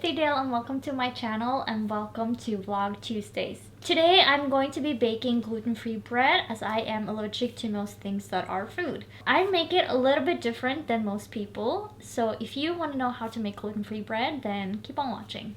Ruthie Dahle and welcome to my channel and welcome to Vlog Tuesdays. Today I'm going to be baking gluten-free bread as I am allergic to most things that are food. I make it a little bit different than most people, so if you want to know how to make gluten-free bread, then keep on watching.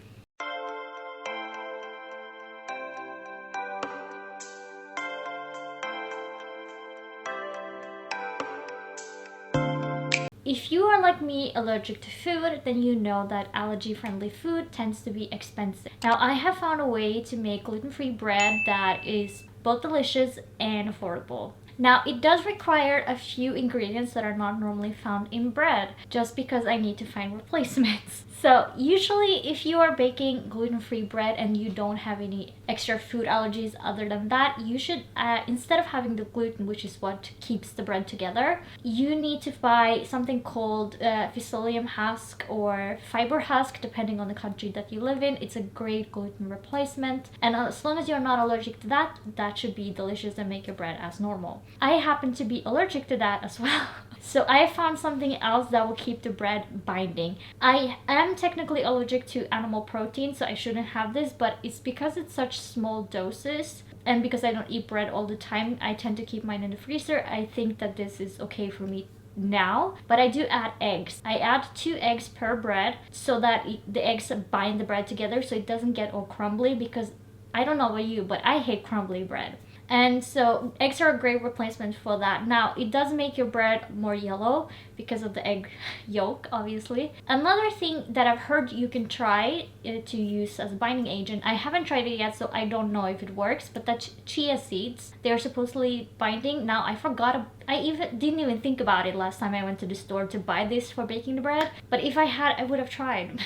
If you are like me, allergic to food, then you know that allergy-friendly food tends to be expensive. Now, I have found a way to make gluten-free bread that is both delicious and affordable. Now, it does require a few ingredients that are not normally found in bread, just because I need to find replacements. So usually if you are baking gluten-free bread and you don't have any extra food allergies other than that, you should, instead of having the gluten, which is what keeps the bread together, you need to buy something called psyllium husk or fiber husk, depending on the country that you live in. It's a great gluten replacement, and as long as you're not allergic to that, that should be delicious and make your bread as normal. I happen to be allergic to that as well. So I found something else that will keep the bread binding. I am technically allergic to animal protein, so I shouldn't have this, but it's because it's such small doses and because I don't eat bread all the time, I tend to keep mine in the freezer. I think that this is okay for me now, but I do add eggs. I add 2 eggs per bread so that the eggs bind the bread together so it doesn't get all crumbly, because I don't know about you, but I hate crumbly bread. And so eggs are a great replacement for that. Now, it does make your bread more yellow because of the egg yolk, obviously. Another thing that I've heard you can try to use as a binding agent, I haven't tried it yet, so I don't know if it works, but that's chia seeds. They're supposedly binding. Now, I forgot, I didn't even think about it last time I went to the store to buy this for baking the bread, but if I had, I would have tried.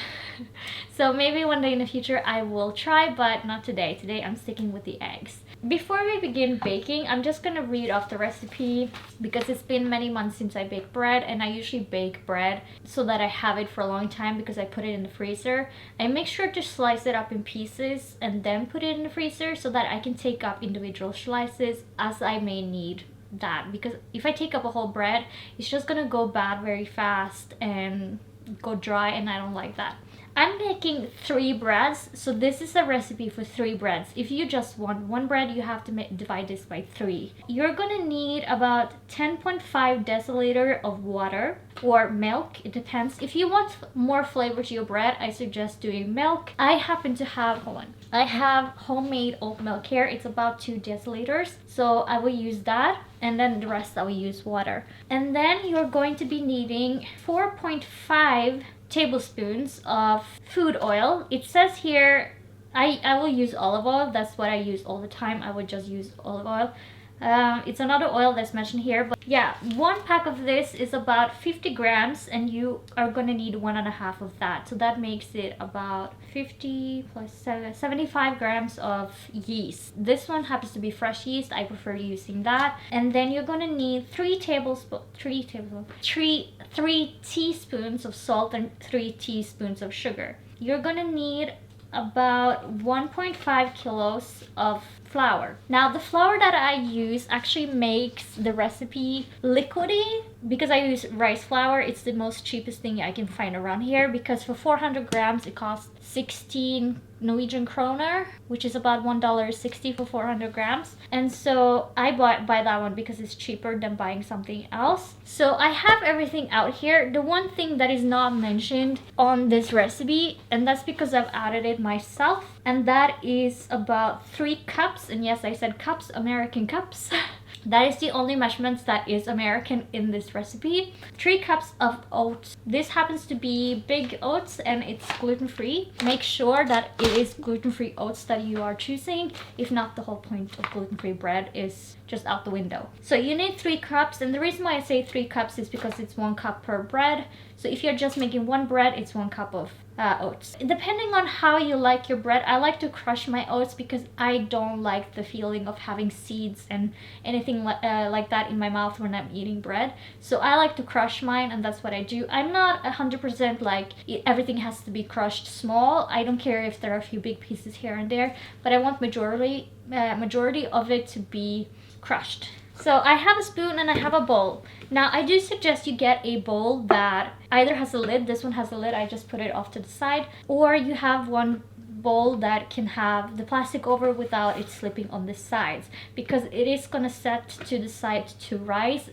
So maybe one day in the future I will try, but not today. Today I'm sticking with the eggs. Before we begin baking, I'm just gonna read off the recipe because it's been many months since I baked bread, and I usually bake bread so that I have it for a long time because I put it in the freezer. I make sure to slice it up in pieces and then put it in the freezer so that I can take up individual slices as I may need that, because if I take up a whole bread, it's just gonna go bad very fast and go dry, and I don't like that. I'm making 3 breads, so this is a recipe for 3 breads. If you just want 1 bread, you have to divide this by 3. You're gonna need about 10.5 deciliter of water or milk, it depends. If you want more flavor to your bread, I suggest doing milk. I happen to have, I have homemade oat milk here. It's about 2 deciliters, so I will use that, and then the rest I will use water. And then you're going to be needing 4.5 tablespoons of food oil. It says here I will use olive oil. That's what I use all the time. I would just use olive oil. It's another oil that's mentioned here, but yeah, 1 pack of this is about 50 grams, and you are gonna need 1.5 of that, so that makes it about 50 plus 75 grams of yeast. This one happens to be fresh yeast. I prefer using that. And then you're gonna need 3 teaspoons of salt and 3 teaspoons of sugar. You're gonna need about 1.5 kilos of flour. Now, the flour that I use actually makes the recipe liquidy because I use rice flour. It's the most cheapest thing I can find around here, because for 400 grams it costs 16 Norwegian kroner, which is about $1.60 for 400 grams. And so I buy that one because it's cheaper than buying something else. So I have everything out here. The one thing that is not mentioned on this recipe, and that's because I've added it myself, and that is about 3 cups. And yes, I said cups, American cups. That is the only measurements that is American in this recipe. 3 cups of oats. This happens to be big oats and it's gluten-free. Make sure that it is gluten-free oats that you are choosing. If not, the whole point of gluten-free bread is just out the window. So you need 3 cups, and the reason why I say 3 cups is because it's 1 cup per bread. So if you're just making 1 bread, it's 1 cup of oats. Depending on how you like your bread, I like to crush my oats because I don't like the feeling of having seeds and anything like that in my mouth when I'm eating bread. So I like to crush mine, and that's what I do. I'm not 100% like everything has to be crushed small. I don't care if there are a few big pieces here and there, but I want majority of it to be crushed. So I have a spoon and I have a bowl. Now I do suggest you get a bowl that either has a lid, this one has a lid, I just put it off to the side, or you have one bowl that can have the plastic over without it slipping on the sides, because it is gonna set to the side to rise,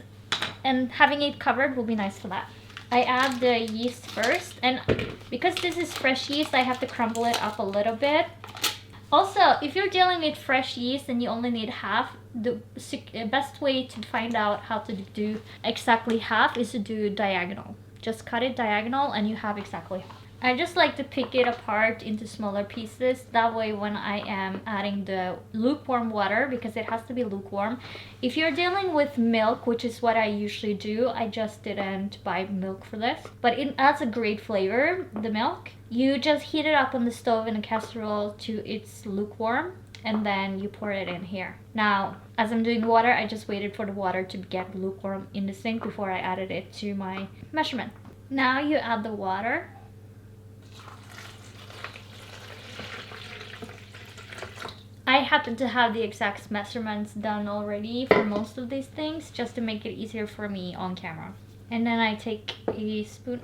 and having it covered will be nice for that. I add the yeast first, and because this is fresh yeast, I have to crumble it up a little bit. Also, if you're dealing with fresh yeast and you only need half, the best way to find out how to do exactly half is to do diagonal. Just cut it diagonal and you have exactly half. I just like to pick it apart into smaller pieces. That way when I am adding the lukewarm water, because it has to be lukewarm. If you're dealing with milk, which is what I usually do, I just didn't buy milk for this, but it adds a great flavor, the milk. You just heat it up on the stove in a casserole to its lukewarm, and then you pour it in here. Now, as I'm doing the water, I just waited for the water to get lukewarm in the sink before I added it to my measurement. Now you add the water. I happen to have the exact measurements done already for most of these things, just to make it easier for me on camera. And then I take a spoon,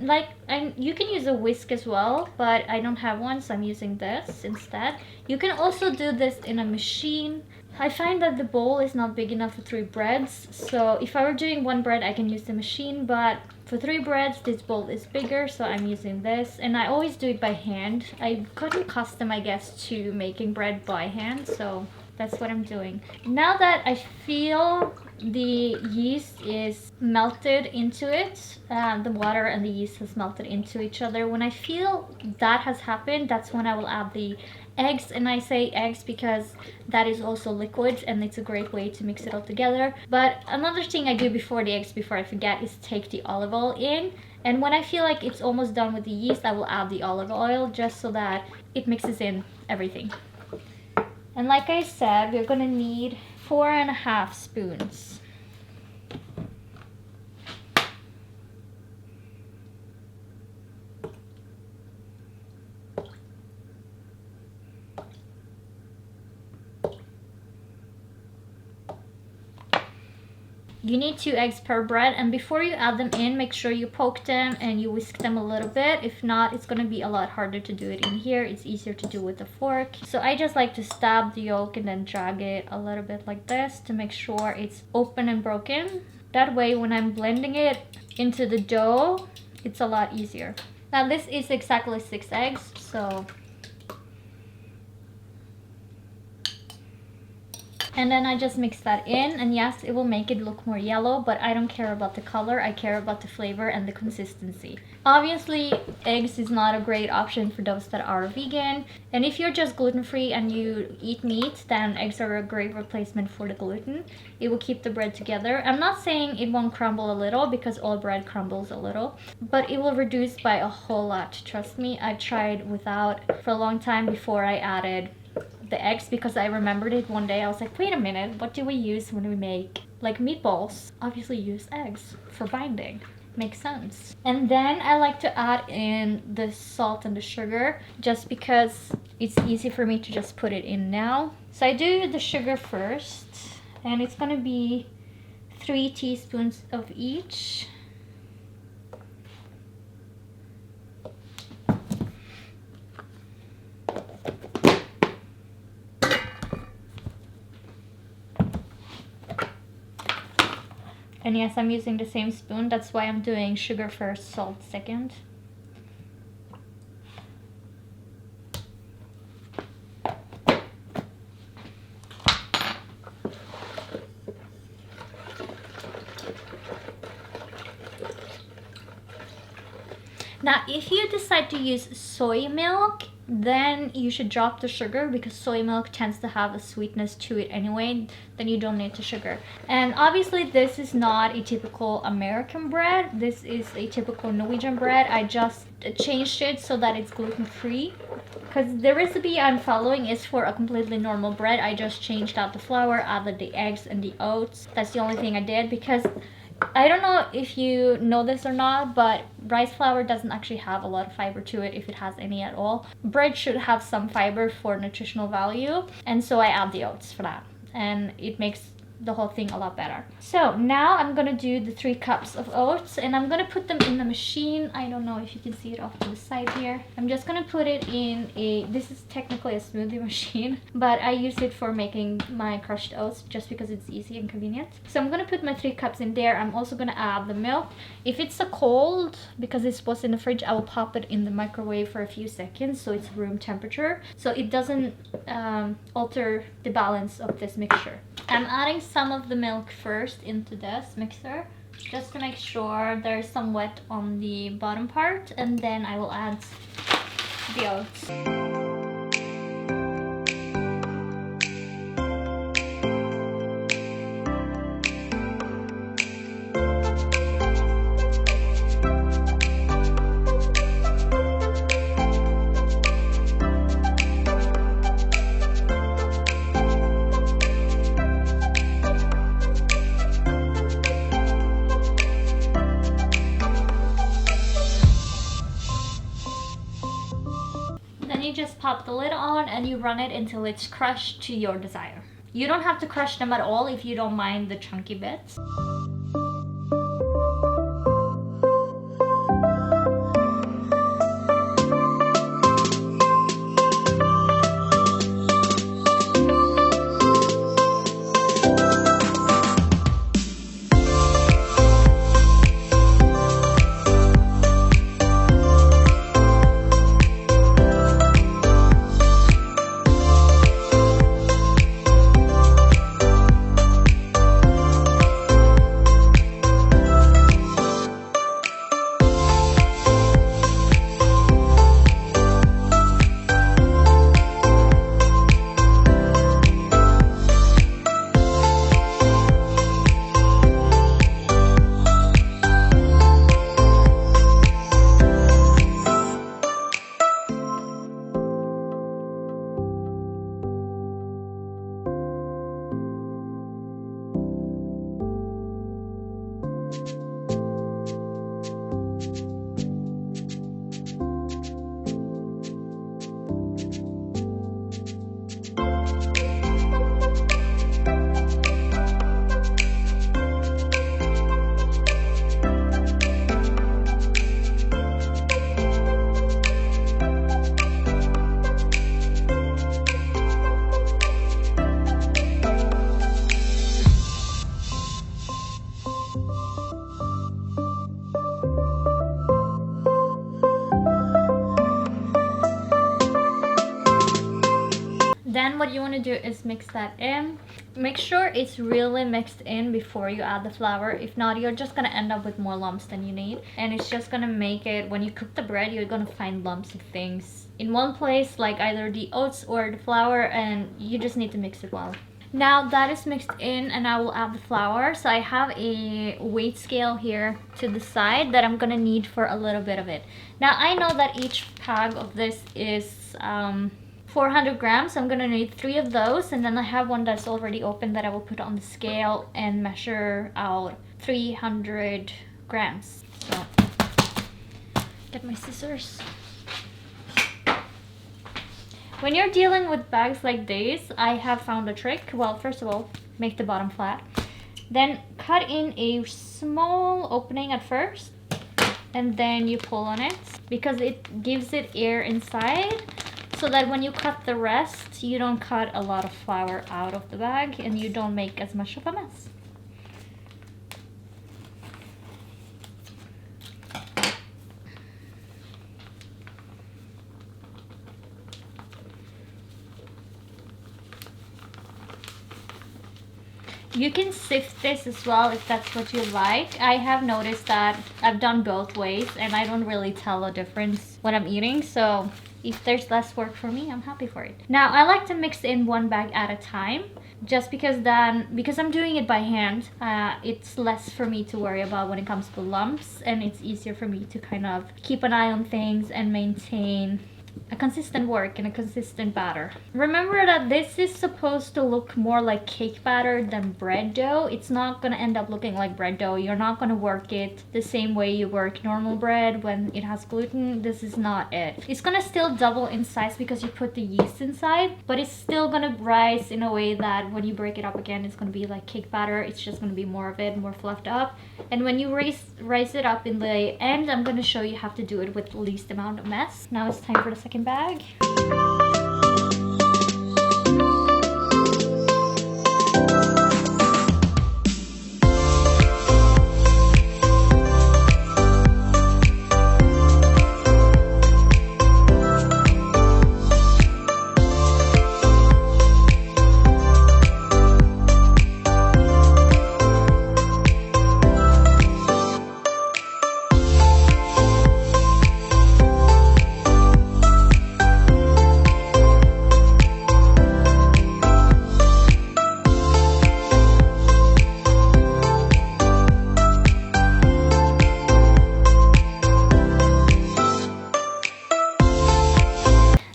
you can use a whisk as well, but I don't have one, so I'm using this instead. You can also do this in a machine. I find that the bowl is not big enough for 3 breads, so if I were doing 1 bread, I can use the machine, but for 3 breads, this bowl is bigger, so I'm using this. And I always do it by hand. I've gotten accustomed, I guess, to making bread by hand, so that's what I'm doing. Now that I feel the yeast is melted into it, the water and the yeast has melted into each other, when I feel that has happened, that's when I will add the eggs. And I say eggs because that is also liquid and it's a great way to mix it all together. But another thing I do before the eggs, before I forget, is take the olive oil in. And when I feel like it's almost done with the yeast, I will add the olive oil just so that it mixes in everything. And like I said, we're gonna need 4.5 spoons. You need 2 eggs per bread, and before you add them in, make sure you poke them and you whisk them a little bit. If not, it's going to be a lot harder to do it in here. It's easier to do with a fork. So I just like to stab the yolk and then drag it a little bit like this to make sure it's open and broken. That way when I'm blending it into the dough, it's a lot easier. Now this is exactly 6 eggs, so... And then I just mix that in, and yes, it will make it look more yellow, but I don't care about the color, I care about the flavor and the consistency. Obviously, eggs is not a great option for those that are vegan, and if you're just gluten-free and you eat meat, then eggs are a great replacement for the gluten. It will keep the bread together. I'm not saying it won't crumble a little, because all bread crumbles a little, but it will reduce by a whole lot, trust me. I tried without for a long time before I added the eggs, because I remembered it one day. I was like, wait a minute, what do we use when we make like meatballs? Obviously use eggs for binding. Makes sense. And then I like to add in the salt and the sugar, just because it's easy for me to just put it in now. So I do the sugar first, and it's gonna be 3 teaspoons of each. And yes, I'm using the same spoon. That's why I'm doing sugar first, salt second. Now, if you decide to use soy milk, then you should drop the sugar, because soy milk tends to have a sweetness to it anyway. Then you don't need the sugar. And obviously this is not a typical American bread. This is a typical Norwegian bread. I just changed it so that it's gluten-free, because the recipe I'm following is for a completely normal bread. I just changed out the flour, added the eggs and the oats. That's the only thing I did, because I don't know if you know this or not, but rice flour doesn't actually have a lot of fiber to it, if it has any at all. Bread should have some fiber for nutritional value, and so I add the oats for that. And it makes the whole thing a lot better. So now I'm gonna do the 3 cups of oats, and I'm gonna put them in the machine. I don't know if you can see it off to the side here. I'm just gonna put it in this is technically a smoothie machine, but I use it for making my crushed oats just because it's easy and convenient. So I'm gonna put my 3 cups in there. I'm also gonna add the milk. If it's a cold, because it's was in the fridge, I will pop it in the microwave for a few seconds so it's room temperature, so it doesn't alter the balance of this mixture. I'm adding some of the milk first into this mixer just to make sure there's some wet on the bottom part, and then I will add the oats. You just pop the lid on and you run it until it's crushed to your desire. You don't have to crush them at all if you don't mind the chunky bits. Then what you want to do is mix that in. Make sure it's really mixed in before you add the flour. If not, you're just going to end up with more lumps than you need. And it's just going to make it, when you cook the bread, you're going to find lumps of things in one place, like either the oats or the flour, and you just need to mix it well. Now that is mixed in, and I will add the flour. So I have a weight scale here to the side that I'm gonna need for a little bit of it. Now I know that each bag of this is 400 grams, so I'm gonna need 3 of those, and then I have one that's already open that I will put on the scale and measure out 300 grams. So get my scissors. When you're dealing with bags like these, I have found a trick. Well, first of all, make the bottom flat. Then cut in a small opening at first, and then you pull on it because it gives it air inside, so that when you cut the rest, you don't cut a lot of flour out of the bag and you don't make as much of a mess. You can sift this as well if that's what you like. I have noticed that I've done both ways and I don't really tell a difference when I'm eating, so if there's less work for me, I'm happy for it. Now I like to mix in one bag at a time, just because I'm doing it by hand, it's less for me to worry about when it comes to lumps, and it's easier for me to kind of keep an eye on things and maintain a consistent work and a consistent batter. Remember that this is supposed to look more like cake batter than bread dough. It's not gonna end up looking like bread dough. You're not gonna work it the same way you work normal bread when it has gluten. This is not it. It's gonna still double in size because you put the yeast inside, but it's still gonna rise in a way that when you break it up again, it's gonna be like cake batter. It's just gonna be more of it, more fluffed up. And when you rise it up in the end, I'm gonna show you how to do it with the least amount of mess. Now it's time for the second bag.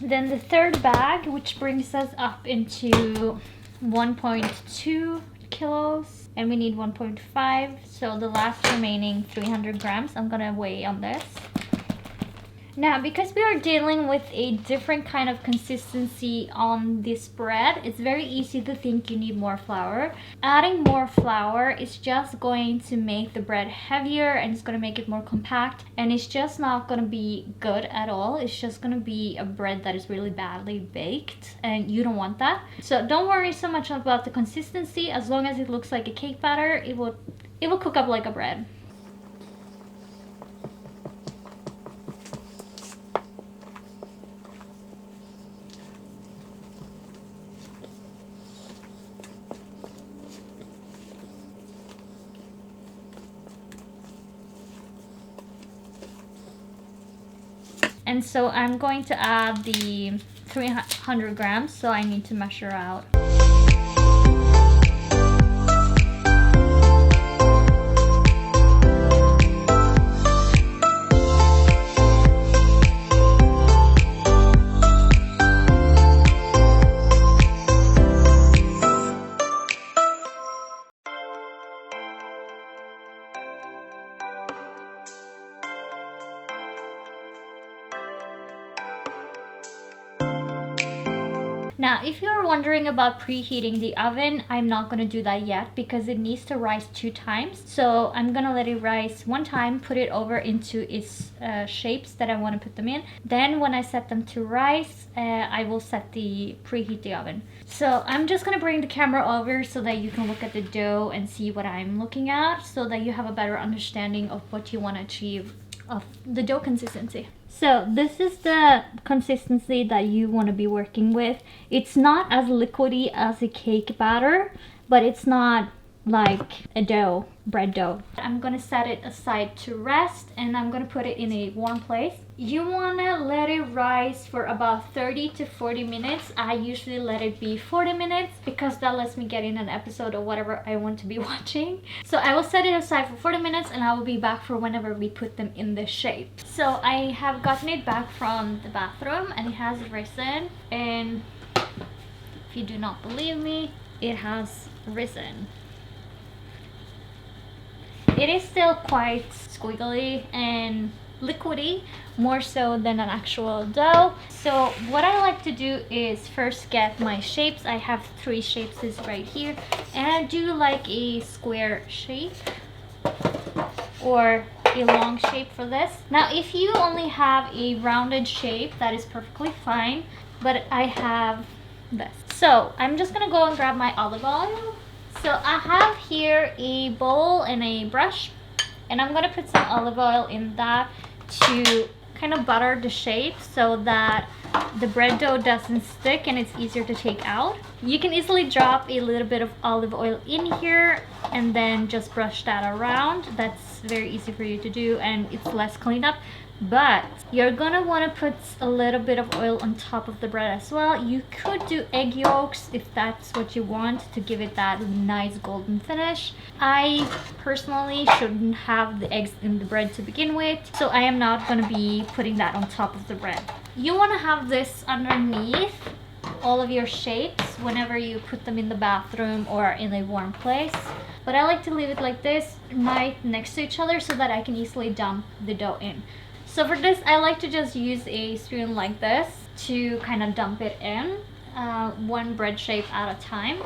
Then the third bag, which brings us up into 1.2 kilos, and we need 1.5, so the last remaining 300 grams I'm gonna weigh on this. Now, because we are dealing with a different kind of consistency on this bread, it's very easy to think you need more flour. Adding more flour is just going to make the bread heavier, and it's going to make it more compact, and it's just not going to be good at all. It's just going to be a bread that is really badly baked, and you don't want that. So don't worry so much about the consistency. As long as it looks like a cake batter, it will cook up like a bread. And so I'm going to add the 300 grams, so I need to measure out. Now, if you're wondering about preheating the oven, I'm not going to do that yet because it needs to rise 2 times. So I'm going to let it rise 1 time, put it over into its shapes that I want to put them in. Then when I set them to rise, I will preheat the oven. So I'm just going to bring the camera over so that you can look at the dough and see what I'm looking at, so that you have a better understanding of what you want to achieve of the dough consistency. So this is the consistency that you want to be working with. It's not as liquidy as a cake batter, but it's not like a dough, bread dough. I'm gonna set it aside to rest, and I'm gonna put it in a warm place. You wanna let it rise for about 30 to 40 minutes. I usually let it be 40 minutes because that lets me get in an episode of whatever I want to be watching. So I will set it aside for 40 minutes and I will be back for whenever we put them in the shape. So I have gotten it back from the bathroom and it has risen, and if you do not believe me, it has risen. It is still quite squiggly and liquidy, more so than an actual dough. So what I like to do is first get my shapes. I have 3 shapes right here, and I do like a square shape or a long shape for this. Now if you only have a rounded shape, that is perfectly fine, but I have this. So I'm just gonna go and grab my olive oil. So I have here a bowl and a brush, and I'm gonna put some olive oil in that to kind of butter the shape so that the bread dough doesn't stick and it's easier to take out. You can easily drop a little bit of olive oil in here and then just brush that around. That's very easy for you to do and it's less cleanup. but you're gonna want to put a little bit of oil on top of the bread as well. You could do egg yolks if that's what you want to give it that nice golden finish. I personally shouldn't have the eggs in the bread to begin with, so I am not going to be putting that on top of the bread. You want to have this underneath all of your shapes whenever you put them in the bathroom or in a warm place, but I like to leave it like this, right next to each other, so that I can easily dump the dough in. So for this, I like to just use a spoon like this to kind of dump it in, one bread shape at a time.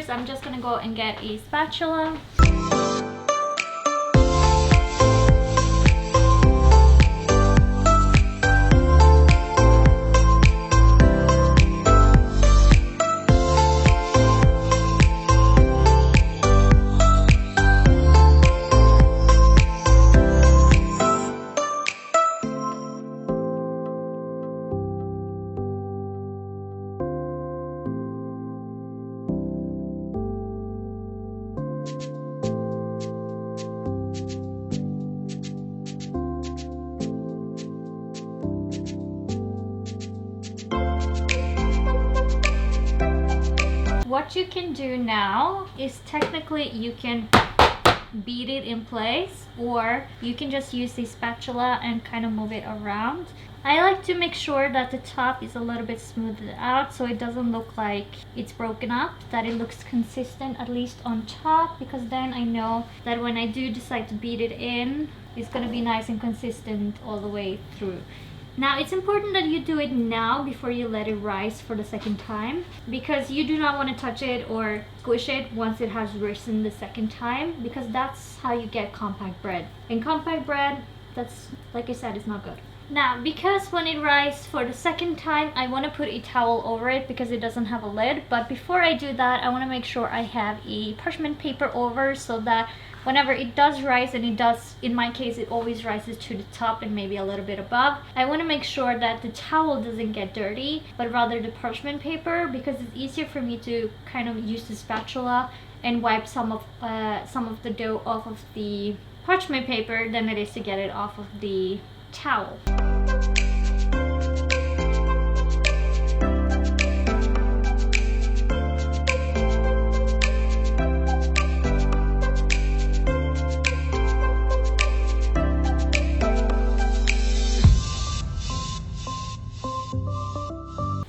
I'm just gonna go and get a spatula. What you can do now is technically you can beat it in place, or you can just use the spatula and kind of move it around. I like to make sure that the top is a little bit smoothed out so it doesn't look like it's broken up, that it looks consistent at least on top, because then I know that when I do decide to beat it in, it's going to be nice and consistent all the way through. Now it's important that you do it now before you let it rise for the second time, because you do not want to touch it or squish it once it has risen the second time, because that's how you get compact bread. And compact bread, that's, like I said, is not good. Now, because when it rises for the second time, I want to put a towel over it because it doesn't have a lid. But before I do that, I want to make sure I have a parchment paper over, so that whenever it does rise, and it does, in my case, it always rises to the top and maybe a little bit above, I want to make sure that the towel doesn't get dirty, but rather the parchment paper, because it's easier for me to kind of use the spatula and wipe some of the dough off of the parchment paper than it is to get it off of the towel.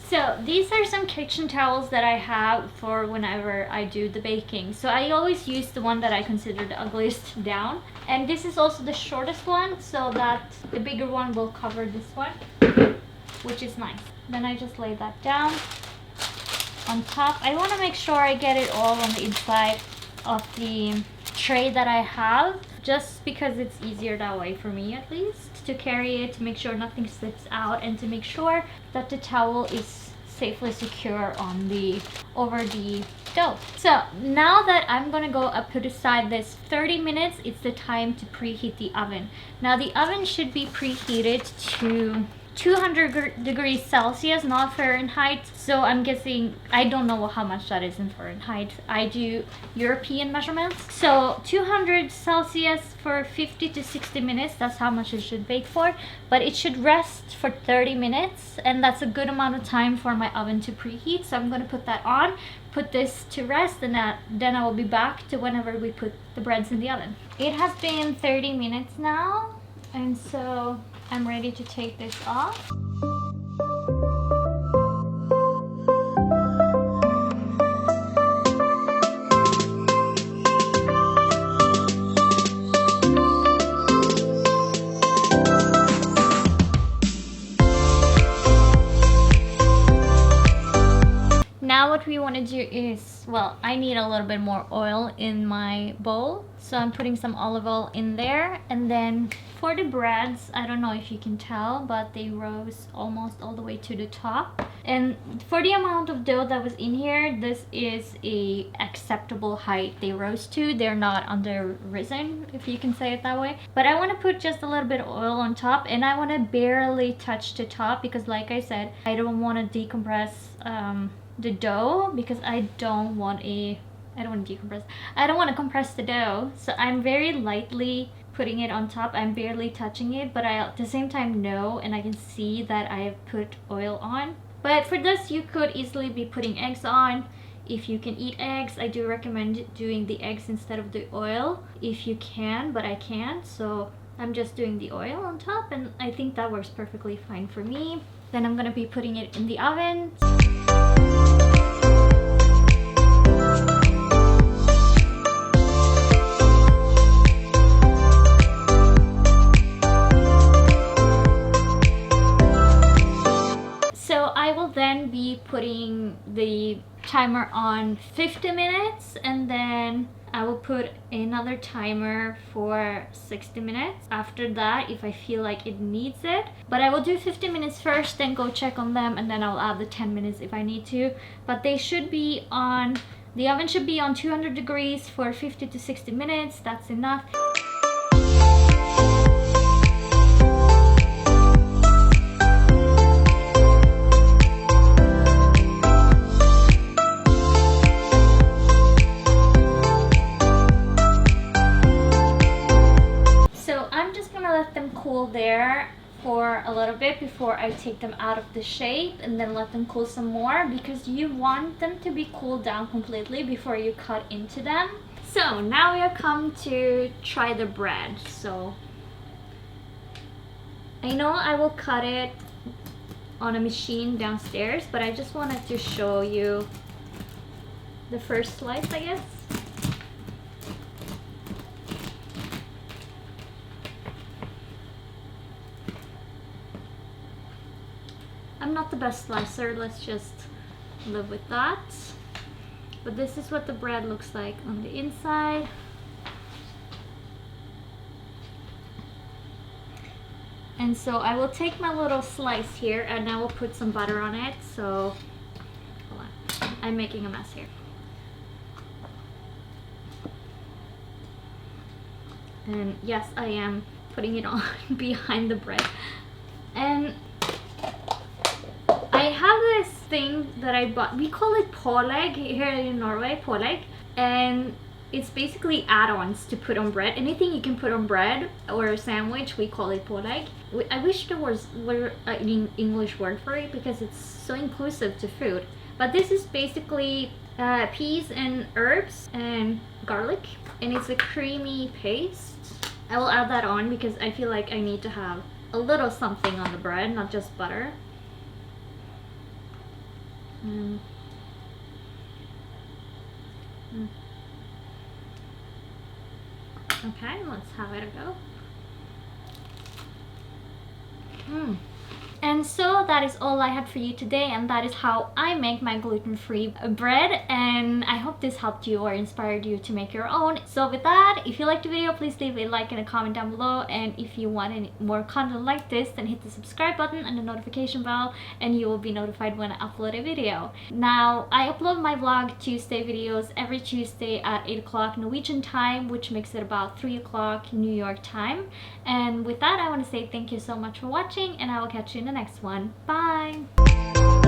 So these are some kitchen towels that I have for whenever I do the baking. So I always use the one that I consider the ugliest down. And this is also the shortest one, so that the bigger one will cover this one, which is nice. Then I just lay that down on top. I want to make sure I get it all on the inside of the tray that I have, just because it's easier that way for me, at least, to carry it, to make sure nothing slips out, and to make sure that the towel is safely secure on over the dough. So now that I'm gonna go up to the side this 30 minutes, it's the time to preheat the oven. Now the oven should be preheated to 200 degrees Celsius, not Fahrenheit. So I'm guessing, I don't know how much that is in Fahrenheit. I do European measurements. So 200 Celsius for 50 to 60 minutes. That's how much it should bake for. But it should rest for 30 minutes. And that's a good amount of time for my oven to preheat. So I'm going to put that on, put this to rest, and then I will be back to whenever we put the breads in the oven. It has been 30 minutes now. And so I'm ready to take this off. Now what we want to do is, well, I need a little bit more oil in my bowl. So I'm putting some olive oil in there. And then for the breads, I don't know if you can tell, but they rose almost all the way to the top. And for the amount of dough that was in here, this is a acceptable height they rose to. They're not under risen, if you can say it that way. But I want to put just a little bit of oil on top, and I want to barely touch the top because, like I said, I don't want to decompress the dough because I don't want to compress the dough. So I'm very lightly putting it on top. I'm barely touching it, but I at the same time know, and I can see that I have put oil on. But for this, you could easily be putting eggs on. If you can eat eggs, I do recommend doing the eggs instead of the oil if you can, but I can't, so I'm just doing the oil on top, and I think that works perfectly fine for me. Then I'm gonna be putting it in the oven. Then be putting the timer on 50 minutes, and then I will put another timer for 60 minutes after that if I feel like it needs it. But I will do 50 minutes first, then go check on them, and then I'll add the 10 minutes if I need to. But they should be on, the oven should be on 200 degrees for 50 to 60 minutes. That's enough. Let them cool there for a little bit before I take them out of the shape, and then let them cool some more because you want them to be cooled down completely before you cut into them. So now we have come to try the bread. So I know I will cut it on a machine downstairs, but I just wanted to show you the first slice, I guess. I'm not the best slicer, let's just live with that. But this is what the bread looks like on the inside. And so I will take my little slice here and I will put some butter on it. So, hold on, I'm making a mess here. And yes, I am putting it on behind the bread. And I have this thing that I bought. We call it pålegg here in Norway, pålegg. And it's basically add-ons to put on bread. Anything you can put on bread or a sandwich, we call it pålegg. I wish there were an English word for it because it's so inclusive to food. But this is basically peas and herbs and garlic. And it's a creamy paste. I will add that on because I feel like I need to have a little something on the bread, not just butter. Okay, let's have it go. And so that is all I had for you today, and that is how I make my gluten-free bread. And I hope this helped you or inspired you to make your own. So with that, if you liked the video, please leave a like and a comment down below. And if you want any more content like this, then hit the subscribe button and the notification bell, and you will be notified when I upload a video. Now, I upload my vlog Tuesday videos every Tuesday at 8 o'clock Norwegian time, which makes it about 3 o'clock New York time. And with that, I want to say thank you so much for watching, and I will catch you in the next next one. Bye!